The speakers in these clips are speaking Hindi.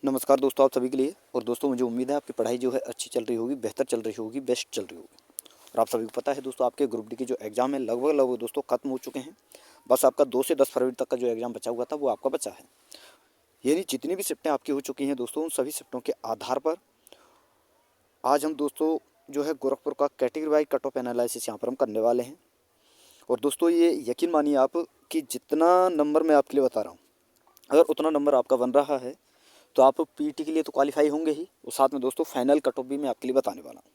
नमस्कार दोस्तों, आप सभी के लिए। और दोस्तों मुझे उम्मीद है आपकी पढ़ाई जो है अच्छी चल रही होगी, बेहतर चल रही होगी, बेस्ट चल रही होगी। और आप सभी को पता है दोस्तों, आपके ग्रुप डी के जो एग्ज़ाम है लगभग दोस्तों खत्म हो चुके हैं। बस आपका 2 से 10 फरवरी तक का जो एग्ज़ाम बचा हुआ था वो आपका बचा है। यानी जितनी भी शिफ्टें आपकी हो चुकी हैं दोस्तों, उन सभी शिफ्टों के आधार पर आज हम दोस्तों जो है गोरखपुर का category wise cut off analysis यहाँ पर हम करने वाले हैं। और दोस्तों ये यकीन मानिए आप कि जितना नंबर मैं आपके लिए बता रहा हूँ, अगर उतना नंबर आपका बन रहा है तो आप पीटी के लिए तो क्वालिफाई होंगे ही, और साथ में दोस्तों फाइनल कट ऑफ भी मैं आपके लिए बताने वाला हूँ।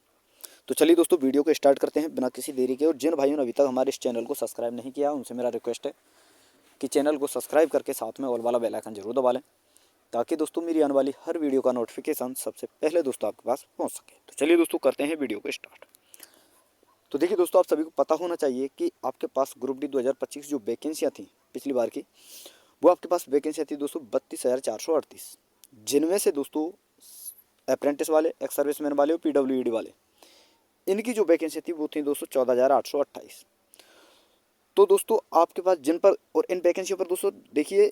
तो चलिए दोस्तों वीडियो को स्टार्ट करते हैं बिना किसी देरी के। और जिन भाइयों ने अभी तक हमारे इस चैनल को सब्सक्राइब नहीं किया उनसे मेरा रिक्वेस्ट है कि चैनल को सब्सक्राइब करके साथ में ऑल वाला बेल आइकन जरूर दबा लें, ताकि दोस्तों मेरी आने वाली हर वीडियो का नोटिफिकेशन सबसे पहले दोस्तों आपके पास पहुँच सके। तो चलिए दोस्तों करते हैं वीडियो को स्टार्ट। तो देखिए दोस्तों, आप सभी को पता होना चाहिए कि आपके पास ग्रुप डी 2025 जो वैकेंसियाँ थी पिछली बार की, वो आपके पास वैकेंसियाँ थी दोस्तों 32,438, जिनमें से दोस्तों अप्रेंटिस वाले, एक्स सर्विसमैन वाले और पीडब्ल्यूडी वाले, इनकी जो वैकेंसी थी वो थी दोस्तों 14,828। तो दोस्तों आपके पास जिन पर और इन वैकेंसियों पर दोस्तों देखिए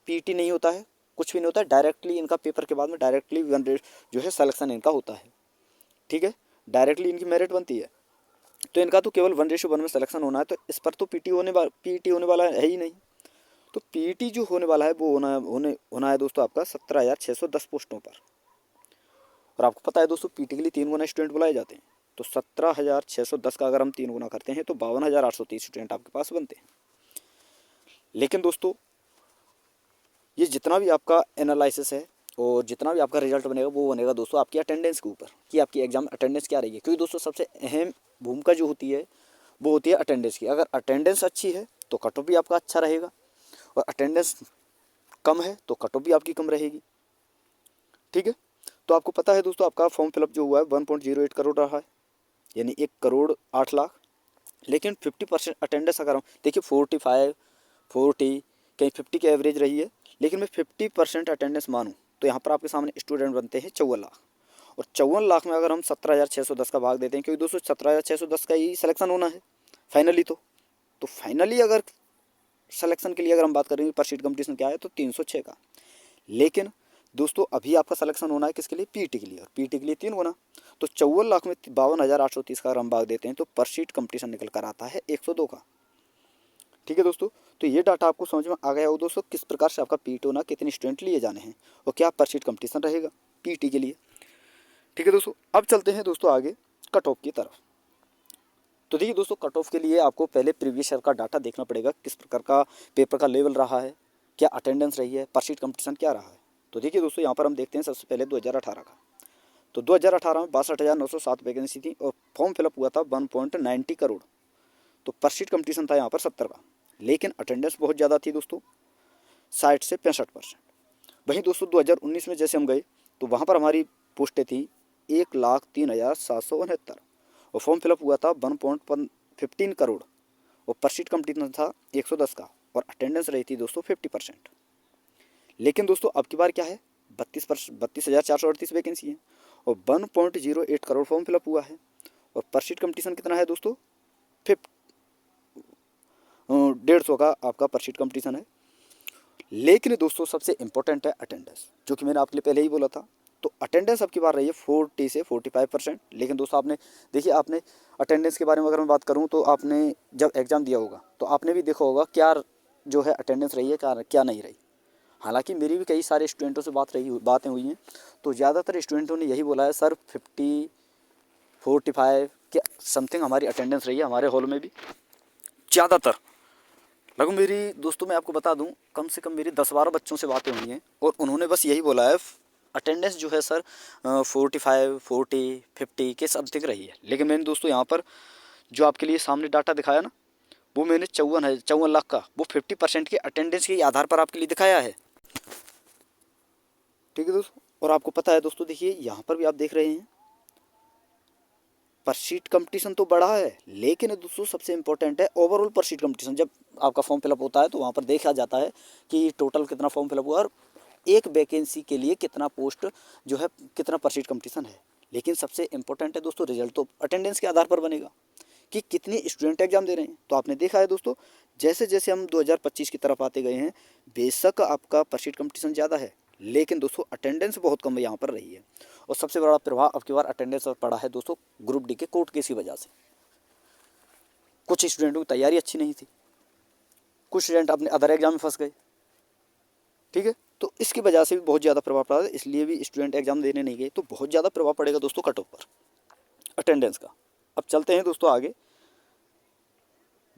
पीटी नहीं होता है, कुछ भी नहीं होता है, डायरेक्टली इनका पेपर के बाद में डायरेक्टली जो है सिलेक्शन इनका होता है। ठीक है, डायरेक्टली इनकी मेरिट बनती है। तो इनका तो केवल 1:1 में सिलेक्शन होना है, तो इस पर तो पीटी होने वाला है ही नहीं। तो पीटी जो होने वाला है वो होना है दोस्तों आपका 17,610 पोस्टों पर। और आपको पता है दोस्तों पीटी के लिए 3 गुना स्टूडेंट बुलाए जाते हैं। तो 17,610 का अगर हम 3 गुना करते हैं तो 52,830 स्टूडेंट आपके पास बनते हैं। लेकिन दोस्तों ये जितना भी आपका एनालिसिस है और जितना भी आपका रिजल्ट बनेगा वो बनेगा दोस्तों आपकी अटेंडेंस के ऊपर, कि आपकी एग्जाम अटेंडेंस क्या रही है। क्योंकि दोस्तों सबसे अहम भूमिका जो होती है वो होती है अटेंडेंस की। अगर अटेंडेंस अच्छी है तो कट ऑफ भी आपका अच्छा रहेगा, और अटेंडेंस कम है तो कट ऑफ भी आपकी कम रहेगी। ठीक है, तो आपको पता है दोस्तों आपका फॉर्म फिलअप जो हुआ है 1.08 करोड़ रहा है, यानी 1,08,00,000। लेकिन 50% अटेंडेंस अगर हम देखिए 45, 40, कहीं 50 की एवरेज रही है, लेकिन मैं 50% अटेंडेंस मानूँ तो यहाँ पर आपके सामने स्टूडेंट बनते हैं 54 लाख। और 54 लाख में अगर हम 17,610 का भाग देते हैं, क्योंकि दोस्तों 17,610 का ही सिलेक्शन होना है फाइनली। तो फाइनली अगर सिलेक्शन के लिए अगर हम बात करेंगे पर सीट कंपटीशन क्या है तो 306 का। लेकिन दोस्तों अभी आपका सिलेक्शन होना है किसके लिए? पीटी के लिए, और पीटी के लिए 3 गुना। तो 54 लाख में 52,830 का अगर हम भाग देते हैं तो पर सीट कंपटीशन निकल कर आता है 102 का। ठीक है दोस्तों, तो ये डाटा आपको समझ में आ गया हो दोस्तों किस प्रकार से आपका पीटी होना, कितने स्टूडेंट लिए जाने हैं और क्या पर सीट कंपटीशन रहेगा पीटी के लिए। ठीक है दोस्तों, अब चलते हैं दोस्तों आगे कट ऑफ की तरफ। तो देखिए दोस्तों कट ऑफ के लिए आपको पहले प्रीवियस ईयर का डाटा देखना पड़ेगा, किस प्रकार का पेपर का लेवल रहा है, क्या अटेंडेंस रही है, पर सीट कंपटीशन क्या रहा है। तो देखिए दोस्तों यहाँ पर हम देखते हैं सबसे पहले 2018 का। तो 2018 में 62,907 वैकेंसी थी और फॉर्म फिलअप हुआ था 1.90 करोड़। तो पर सीट कंपटीशन था यहाँ पर 70 का, लेकिन अटेंडेंस बहुत ज़्यादा थी दोस्तों, 60 से 65%। वहीं दोस्तों 2019 में जैसे हम गए तो वहाँ पर हमारी पोस्टें थी 1,03,769 और फॉर्म फिलअप हुआ था 1.15 करोड़ और पर सीट कंपटीशन था 110 का, और अटेंडेंस रही थी दोस्तों 50%। लेकिन दोस्तों अब की बार क्या है, 32,438 वैकेंसी है और 1.08 करोड़ फॉर्म फिलअप हुआ है, और पर सीट कंपटीशन कितना है दोस्तों? 150 का आपका पर सीट कंपटीशन है। लेकिन दोस्तों सबसे इंपॉर्टेंट है अटेंडेंस, जो कि मैंने आपके लिए पहले ही बोला था। तो अटेंडेंस अब की बार रही है 40 से 45%। लेकिन दोस्तों आपने देखिए, आपने अटेंडेंस के बारे में अगर मैं बात करूं तो आपने जब एग्ज़ाम दिया होगा तो आपने भी देखा होगा क्या जो है अटेंडेंस रही है, क्या नहीं रही। हालांकि मेरी भी कई सारे स्टूडेंटों से बातें हुई हैं, तो ज़्यादातर स्टूडेंटों ने यही बोला है सर 50, 45 के समथिंग हमारी अटेंडेंस रही है हमारे हॉल में भी ज़्यादातर। लगभग मेरी दोस्तों मैं आपको बता दूं कम से कम मेरी 10-12 बच्चों से बातें हुई हैं और उन्होंने बस यही बोला है अटेंडेंस जो है सर 45, 40, 50 के समथिंग रही है। लेकिन मैंने दोस्तों यहाँ पर जो आपके लिए सामने डाटा दिखाया ना, वो मैंने 54 लाख का वो 50% के अटेंडेंस के आधार पर आपके लिए दिखाया है। ठीक है दोस्तों, और आपको पता है दोस्तों देखिए यहाँ पर भी आप देख रहे हैं पर सीट कंपटीशन तो बढ़ा है, लेकिन दोस्तों सबसे इंपॉर्टेंट है ओवरऑल पर सीट कंपटीशन। जब आपका फॉर्म फिलअप होता है तो वहाँ पर देखा जाता है कि टोटल कितना फॉर्म फिलअप हुआ और एक वैकेंसी के लिए कितना पोस्ट जो है, कितना पर सीट कंपटीशन है। लेकिन सबसे इंपॉर्टेंट है दोस्तों रिजल्ट तो अटेंडेंस के आधार पर बनेगा कि कितने स्टूडेंट एग्जाम दे रहे हैं। तो आपने देखा है दोस्तों जैसे जैसे हम 2025 की तरफ आते गए हैं, बेशक आपका पर सीट कंपटीशन ज़्यादा है, लेकिन दोस्तों अटेंडेंस बहुत कम यहाँ पर रही है। और सबसे बड़ा प्रभाव अब की बार अटेंडेंस पर पड़ा है दोस्तों ग्रुप डी के कोर्ट केस की वजह से। कुछ स्टूडेंटों की तैयारी अच्छी नहीं थी, कुछ स्टूडेंट अपने अदर एग्जाम में फंस गए, ठीक है। तो इसकी वजह से भी बहुत ज़्यादा प्रभाव पड़ा, इसलिए भी स्टूडेंट एग्जाम देने नहीं गए। तो बहुत ज़्यादा प्रभाव पड़ेगा दोस्तों कट ऑफ पर, अटेंडेंस का। अब चलते हैं दोस्तों आगे,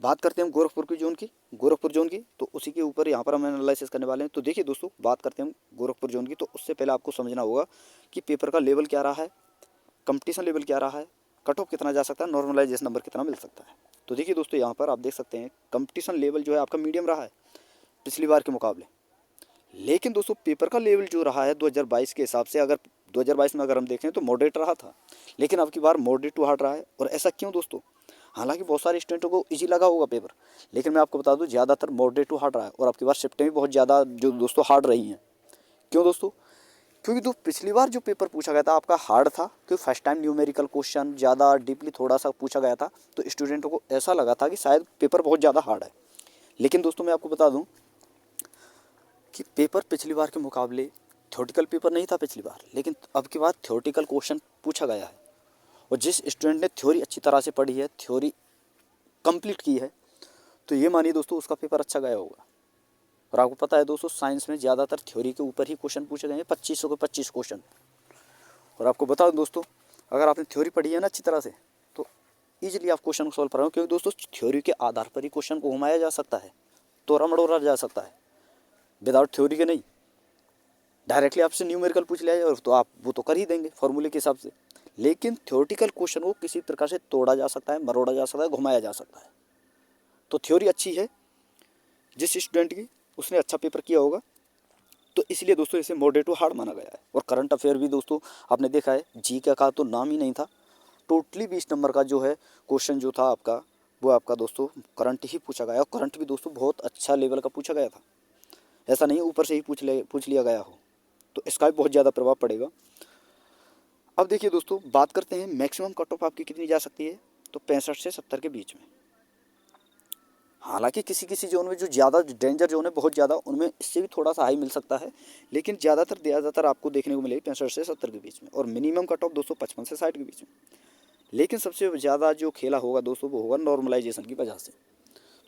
बात करते हैं गोरखपुर की जोन की, गोरखपुर जोन की। तो उसी के ऊपर यहाँ पर हम एनालिसिस करने वाले हैं। तो देखिए दोस्तों, बात करते हैं गोरखपुर जोन की। तो उससे पहले आपको समझना होगा कि पेपर का लेवल क्या रहा है, कंपटीशन लेवल क्या रहा है, कट ऑफ कितना जा सकता है, नॉर्मलाइजेशन नंबर कितना मिल सकता है। तो देखिए दोस्तों, यहाँ पर आप देख सकते हैं कंपटीशन लेवल जो है आपका मीडियम रहा है पिछली बार के मुकाबले। लेकिन दोस्तों पेपर का लेवल जो रहा है 2022 के हिसाब से, अगर 2022 में अगर हम देखें तो मॉडरेट रहा था, लेकिन अब की बार मॉडरेट टू हार्ड रहा है। और ऐसा क्यों दोस्तों? हालांकि बहुत सारे स्टूडेंटों को इजी लगा होगा पेपर, लेकिन मैं आपको बता दूं ज़्यादातर मॉडरेट टू हार्ड रहा है। और अब की बार शिफ्टें भी बहुत ज़्यादा जो दोस्तों हार्ड रही हैं। क्यों दोस्तों? क्योंकि तो पिछली बार जो पेपर पूछा गया था आपका हार्ड था, क्योंकि फर्स्ट टाइम न्यूमेरिकल क्वेश्चन ज़्यादा डीपली थोड़ा सा पूछा गया था। तो स्टूडेंटों को ऐसा लगा था कि शायद पेपर बहुत ज़्यादा हार्ड है। लेकिन दोस्तों मैं आपको बता दूं कि पेपर पिछली बार के मुकाबले थ्योरेटिकल पेपर नहीं था पिछली बार, लेकिन अब की बार थ्योरेटिकल क्वेश्चन पूछा गया है। और जिस स्टूडेंट ने थ्योरी अच्छी तरह से पढ़ी है, थ्योरी कंप्लीट की है, तो ये मानिए दोस्तों उसका पेपर अच्छा गया होगा। और आपको पता है दोस्तों साइंस में ज़्यादातर थ्योरी के ऊपर ही क्वेश्चन पूछे गए हैं, 2500 के 25 क्वेश्चन। और आपको बता दूं दोस्तों, अगर आपने थ्योरी पढ़ी है ना अच्छी तरह से, तो ईजिली आप क्वेश्चन को सॉल्व कर रहे हो। क्योंकि दोस्तों थ्योरी के आधार पर ही क्वेश्चन को घुमाया जा सकता है, तोड़ा मड़ोड़ा जा सकता है, विदाउट थ्योरी के नहीं। डायरेक्टली आपसे न्यूमेरिकल पूछ लिया जाए और तो आप वो तो कर ही देंगे फॉर्मूले के हिसाब से। लेकिन थ्योरेटिकल क्वेश्चन को किसी प्रकार से तोड़ा जा सकता है, मरोड़ा जा सकता है, घुमाया जा सकता है। तो थ्योरी अच्छी है जिस स्टूडेंट की, उसने अच्छा पेपर किया होगा। तो इसलिए दोस्तों इसे मॉडरेट टू हार्ड माना गया है। और करंट अफेयर भी दोस्तों आपने देखा है, जी का तो नाम ही नहीं था। टोटली 20 नंबर का जो है क्वेश्चन जो था आपका, वो आपका दोस्तों करंट ही पूछा गया। और करंट भी दोस्तों बहुत अच्छा लेवल का पूछा गया था, ऐसा नहीं ऊपर से ही पूछ लिया गया हो। तो इसका भी बहुत ज़्यादा प्रभाव पड़ेगा। अब देखिए दोस्तों, बात करते हैं मैक्सिमम कट ऑफ आपकी कितनी जा सकती है। तो 65 से 70 के बीच में। हालांकि किसी किसी जोन में जो ज़्यादा डेंजर जोन है बहुत ज़्यादा, उनमें इससे भी थोड़ा सा हाई मिल सकता है। लेकिन ज़्यादातर आपको देखने को मिलेगी 65 से 70 के बीच में। और मिनिमम कट ऑफ दोस्तों 55 से 60 के बीच में। लेकिन सबसे ज़्यादा जो खेला होगा दोस्तों वो होगा नॉर्मलाइजेशन की वजह से।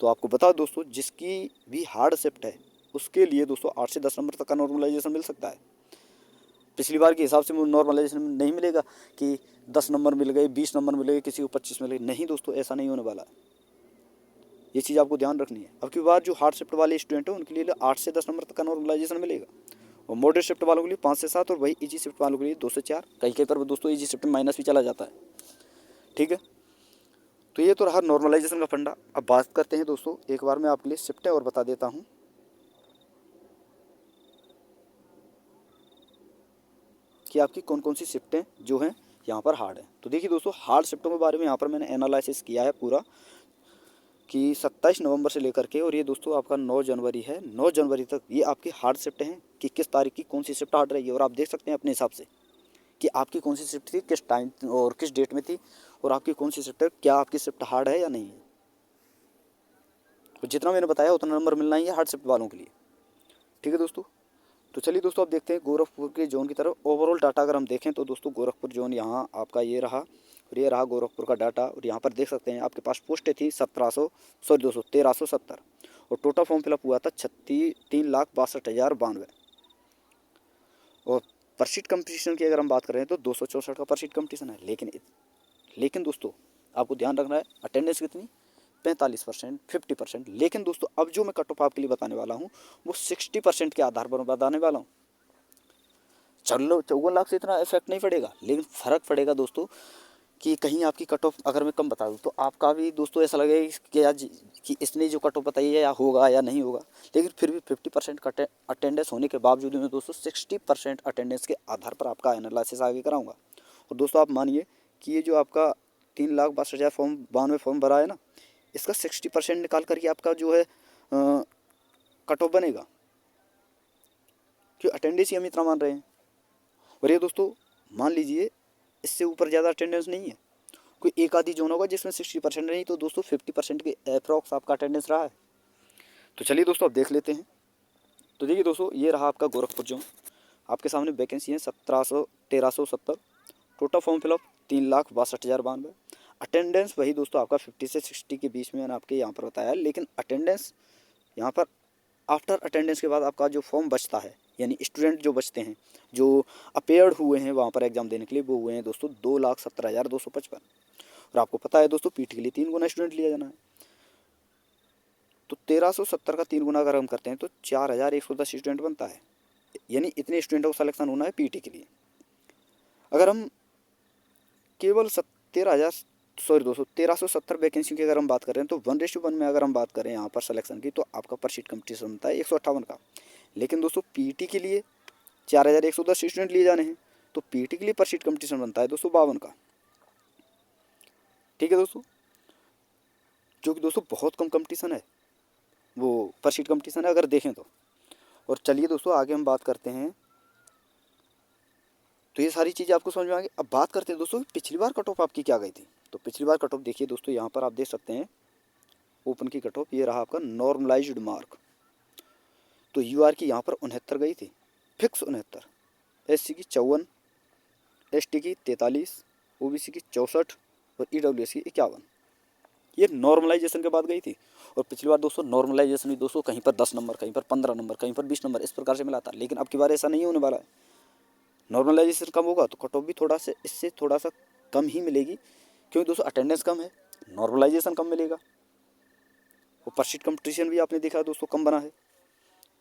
तो आपको बताओ दोस्तों, जिसकी भी हार्ड शिफ्ट है उसके लिए दोस्तों 8 से 10 नंबर तक का नॉर्मलाइजेशन मिल सकता है। पिछली बार के हिसाब से नॉर्मलाइजेशन नहीं मिलेगा कि 10 नंबर मिल गए, 20 नंबर मिल गए, किसी को 25 मिल गए। नहीं दोस्तों, ऐसा नहीं होने वाला है। ये चीज़ आपको ध्यान रखनी है। अब की बार जो हार्ड शिफ्ट वाले स्टूडेंट हैं उनके लिए 8 से 10 नंबर तक का नॉर्मलाइजेशन मिलेगा। और मॉडरेट शिफ्ट वालों के लिए 5 से 7, और वही इजी शिफ्ट वालों के लिए 2 से 4। कहीं कहीं पर दोस्तों इजी शिफ्ट में माइनस भी चला जाता है, ठीक है। तो ये तो रहा नॉर्मलाइजेशन का फंडा। अब बात करते हैं दोस्तों, एक बार मैं आपके लिए शिफ्टें और बता देता हूँ कि आपकी कौन कौन सी शिफ्टें जो हैं यहाँ पर हार्ड है। तो देखिए दोस्तों, हार्ड शिफ्टों के बारे में यहाँ पर मैंने एनालिसिस किया है पूरा, कि 27 नवंबर से लेकर के, और ये दोस्तों आपका 9 जनवरी है, 9 जनवरी तक ये आपकी हार्ड शिफ्ट हैं कि किस तारीख की कौन सी शिफ्ट हार्ड रहेगी। और आप देख सकते हैं अपने हिसाब से कि आपकी कौन सी शिफ्ट थी, किस टाइम और किस डेट में थी, और आपकी कौन सी शिफ्ट है, क्या आपकी शिफ्ट हार्ड है या नहीं है। तो जितना मैंने बताया उतना नंबर मिलना ही है हार्ड शिफ्ट वालों के लिए, ठीक है दोस्तों। तो चलिए दोस्तों, अब देखते हैं गोरखपुर के जोन की तरफ। ओवरऑल डाटा अगर हम देखें तो दोस्तों गोरखपुर जोन यहाँ आपका ये रहा, और ये रहा गोरखपुर का डाटा। और यहाँ पर देख सकते हैं आपके पास पोस्टें थी 1370, और टोटल फॉर्म फिलअप हुआ था 3,62,092। और पर सीट कंपटीशन की अगर हम बात करें तो 264 का पर सीट कंपटीशन है। लेकिन दोस्तों आपको ध्यान रखना है, अटेंडेंस कितनी, 45%, 50%। लेकिन दोस्तों अब जो मैं कट ऑफ आपके लिए बताने वाला हूँ वो 60% के आधार पर बताने वाला हूँ। चलो 54 लाख से इतना इफेक्ट नहीं पड़ेगा, लेकिन फ़र्क पड़ेगा दोस्तों कि कहीं आपकी कट ऑफ अगर मैं कम बता दूँ तो आपका भी दोस्तों ऐसा लगेगा कि आज कि इसने जो कट ऑफ बताई है या होगा या नहीं होगा। लेकिन फिर भी 50% का अटेंडेंस होने के बावजूद मैं दोस्तों 60% अटेंडेंस के आधार पर आपका एनालिसिस आगे कराऊंगा। और दोस्तों आप मानिए कि ये जो आपका 3,62,000 फॉर्म 92 फॉर्म भरा है ना, इसका 60% निकाल करके आपका जो है कट ऑफ बनेगा, क्योंकि अटेंडेंस ही हम इतना मान रहे हैं। और ये दोस्तों मान लीजिए इससे ऊपर ज़्यादा अटेंडेंस नहीं है, कोई एक आधी जोन होगा जिसमें 60% नहीं, तो दोस्तों 50% के अप्रॉक्स आपका अटेंडेंस रहा है। तो चलिए दोस्तों अब देख लेते हैं। तो देखिए दोस्तों, ये रहा आपका गोरखपुर जोन। आपके सामने वैकेंसी है 1370। Total form fill up 3,62,092। अटेंडेंस वही दोस्तों आपका 50 से 60 के बीच में मैंने आपके यहाँ पर बताया, लेकिन अटेंडेंस यहाँ पर आफ्टर अटेंडेंस के बाद आपका जो फॉर्म बचता है, यानी स्टूडेंट जो बचते हैं, जो अपेयर्ड हुए हैं वहाँ पर एग्ज़ाम देने के लिए, वो हुए हैं दोस्तों 2,17,255। और आपको पता है दोस्तों पीटी के लिए 3 गुना स्टूडेंट लिया जाना है, तो 1370 का 3 गुना अगर हम करते हैं तो 4,110 स्टूडेंट बनता है, यानी इतने स्टूडेंटों का सिलेक्शन होना है पीटी के लिए। अगर हम केवल 1370 वैकेंसी की अगर हम बात करें तो 1:1 में अगर हम बात करें यहाँ पर सिलेक्शन की, तो आपका पर सीट कंपटीशन बनता है 158 का। लेकिन दोस्तों पीटी के लिए 4,110 स्टूडेंट लिए जाने हैं, तो पीटी के लिए पर सीट कंपटीशन बनता है 252 का। ठीक है दोस्तों, जो कि दोस्तों बहुत कम कंपटीशन है, वो पर सीट कंपटीशन है अगर देखें तो। और चलिए दोस्तों आगे हम बात करते हैं, तो ये सारी चीज़ें आपको समझ में आ गई। अब बात करते हैं दोस्तों पिछली बार कट ऑफ आपकी क्या गई थी। तो पिछली बार कट ऑफ देखिए दोस्तों, यहाँ पर आप देख सकते हैं ओपन की कट ऑफ ये रहा आपका नॉर्मलाइज्ड मार्क। तो यूआर की यहाँ पर 69 गई थी, फिक्स 69, एससी की 54, एसटी की 43, ओबीसी की 64 और ईडब्ल्यूएस की 51। ये नॉर्मलाइजेशन के बाद गई थी। और पिछली बार दोस्तों नॉर्मलाइजेशन भी दोस्तों कहीं पर 10 नंबर, कहीं पर 15 नंबर, कहीं पर 20 नंबर, इस प्रकार से मिला था। लेकिन अब की बार ऐसा नहीं होने वाला है। नॉर्मलाइजेशन कम होगा तो कट ऑफ भी थोड़ा सा इससे थोड़ा सा कम ही मिलेगी, क्योंकि दोस्तों अटेंडेंस कम है, नॉर्मलाइजेशन कम मिलेगा, और पर सीट कंपटीशन भी आपने देखा दोस्तों कम बना है।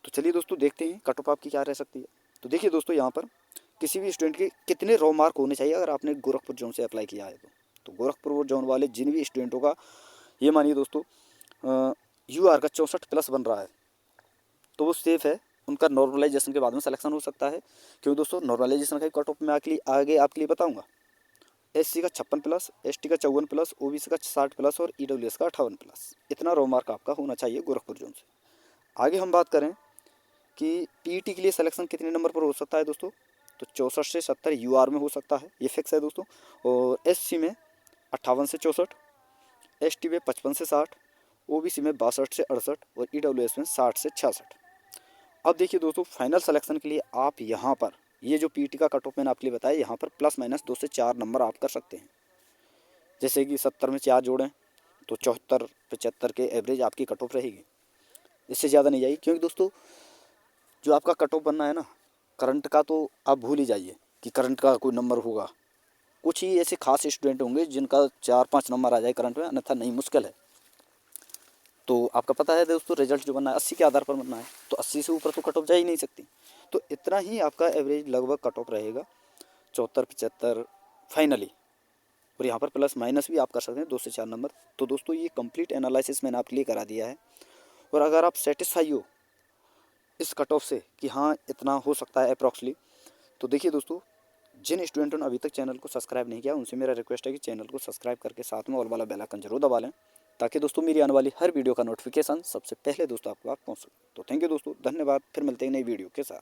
तो चलिए दोस्तों देखते हैं कट ऑफ आपकी क्या रह सकती है। तो देखिए दोस्तों यहाँ पर किसी भी स्टूडेंट के कितने रॉ मार्क होने चाहिए अगर आपने गोरखपुर जोन से अप्लाई किया है तो गोरखपुर जोन वाले जिन भी स्टूडेंटों का, ये मानिए दोस्तों यूआर का 64 प्लस बन रहा है, तो वो सेफ़ है, उनका नॉर्मलाइजेशन के बाद में सिलेक्शन हो सकता है। क्योंकि दोस्तों नॉर्मलाइजेशन का कट ऑफ मैं आगे आपके लिए बताऊंगा। एससी का 56 प्लस, एसटी का 54 प्लस, ओबीसी का 60 प्लस और ईडब्ल्यूएस का 58 प्लस, इतना रॉ मार्क आपका होना चाहिए गोरखपुर जोन से। आगे हम बात करें कि पीईटी के लिए सिलेक्शन कितने नंबर पर हो सकता है दोस्तों, तो 64 से 70 यूआर में हो सकता है, ये फिक्स है दोस्तों। और एससी में 58 से 64, एसटी में 55 से 60, ओबीसी में 62 से 68 और ईडब्ल्यूएस में 60 से 66। अब देखिए दोस्तों फाइनल सिलेक्शन के लिए आप यहाँ पर ये जो पीटी का कट ऑफ मैंने आपके लिए बताया, यहाँ पर +- 2 से 4 नंबर आप कर सकते हैं। जैसे कि 70 में 4 जोड़ें तो 74-75 के एवरेज आपकी कट ऑफ रहेगी, इससे ज़्यादा नहीं जाएगी। क्योंकि दोस्तों जो आपका कट ऑफ बनना है ना, करंट का तो आप भूल ही जाइए कि करंट का कोई नंबर होगा। कुछ ही ऐसे खास स्टूडेंट होंगे जिनका 4-5 नंबर आ जाए करंट में, अन्यथा नहीं, मुश्किल है। तो आपका पता है दोस्तों रिजल्ट जो बनना है 80 के आधार पर बनना है, तो 80 से ऊपर तो कट ऑफ जा ही नहीं सकती। तो इतना ही आपका एवरेज लगभग कट ऑफ रहेगा, 74-75 फाइनली। और यहाँ पर प्लस माइनस भी आप कर सकते हैं 2 से 4 नंबर। तो दोस्तों ये कंप्लीट एनालिसिस मैंने आपके लिए करा दिया है। और अगर आप सेटिस्फाई हो इस कट ऑफ से कि हाँ इतना हो सकता है अप्रॉक्सली, तो देखिए दोस्तों जिन स्टूडेंटों ने अभी तक चैनल को सब्सक्राइब नहीं किया उनसे मेरा रिक्वेस्ट है कि चैनल को सब्सक्राइब करके साथ में ऑल वाला बेल आइकन जरूर दबा लें, ताकि दोस्तों मेरी आने वाली हर वीडियो का नोटिफिकेशन सबसे पहले दोस्तों आपको पहुंच सके। तो थैंक यू दोस्तों, धन्यवाद। फिर मिलते हैं नई वीडियो के साथ।